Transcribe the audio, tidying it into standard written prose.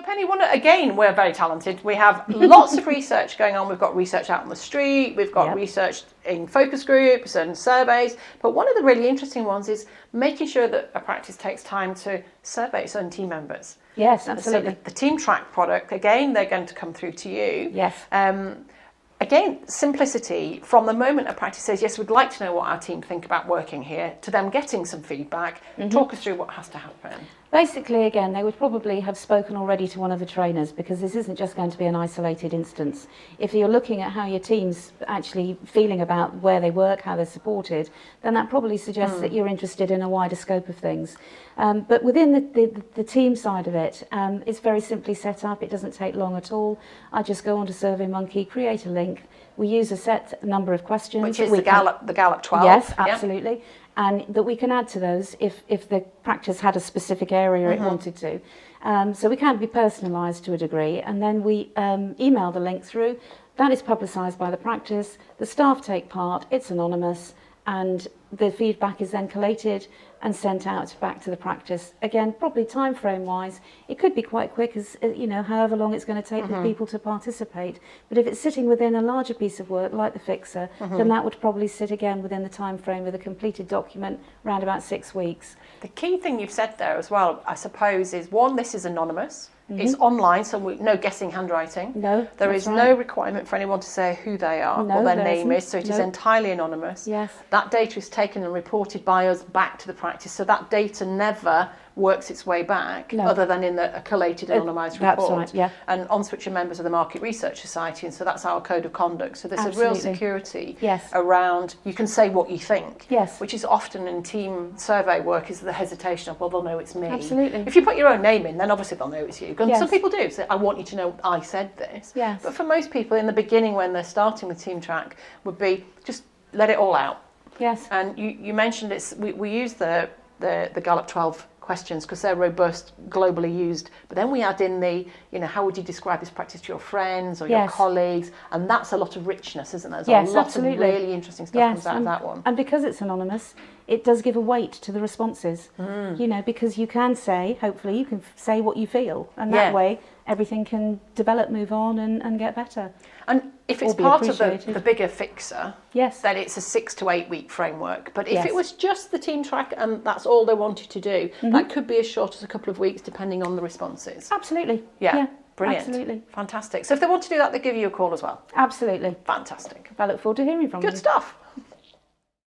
Penny, again, we're very talented. We have lots of research going on. We've got research out on the street. We've got research in focus groups and surveys. But one of the really interesting ones is making sure that a practice takes time to survey its own team members. Yes, absolutely. So the Team Track product, again, they're going to come through to you. Yes. Again, simplicity from the moment a practice says, yes, we'd like to know what our team think about working here, to them getting some feedback. Talk us through what has to happen. Basically, again, they would probably have spoken already to one of the trainers, because this isn't just going to be an isolated instance. If you're looking at how your team's actually feeling about where they work, how they're supported, then that probably suggests that you're interested in a wider scope of things. But within the team side of it, it's very simply set up. It doesn't take long at all. I just go onto SurveyMonkey, create a link. We use a set number of questions. Which is the Gallup 12. Yes, absolutely. Yep. And that we can add to those if the practice had a specific area it wanted to. So we can be personalised to a degree, and then we email the link through. That is publicised by the practice. The staff take part. It's anonymous, and the feedback is then collated and sent out back to the practice. Again, probably time frame wise, it could be quite quick, as however long it's going to take for people to participate. But if it's sitting within a larger piece of work like the fixer, then that would probably sit again within the time frame with a completed document around about 6 weeks. The key thing you've said there as well, I suppose, is one, this is anonymous. It's online, so no guessing handwriting. No, there is no requirement for anyone to say who they are or their name is, so it is entirely anonymous. Yes. That data is taken and reported by us back to the practice, so that data never works its way back other than in a collated anonymised report. That's right, yeah. And Onswitch are members of the Market Research Society, and so that's our code of conduct. So there's a real security around, you can say what you think, which is often in team survey work is the hesitation of, well, they'll know it's me. Absolutely. If you put your own name in, then obviously they'll know it's you. And some people do say, I want you to know I said this. Yes. But for most people in the beginning when they're starting with Team Track would be just let it all out. Yes. And you mentioned we use the Gallup 12 questions because they're robust, globally used, but then we add in how would you describe this practice to your friends or your colleagues, and that's a lot of richness, isn't there? There's a lot of really interesting stuff comes out of that one. And because it's anonymous, it does give a weight to the responses, because you can say, hopefully you can say what you feel, and that way everything can develop, move on and get better. And if it's part of the bigger fixer, then it's a 6 to 8 week framework. But if it was just the Team Track and that's all they wanted to do, that could be as short as a couple of weeks depending on the responses. Absolutely. Yeah. Brilliant. Absolutely. Fantastic. So if they want to do that, they give you a call as well. Absolutely. Fantastic. I look forward to hearing from you. Good stuff.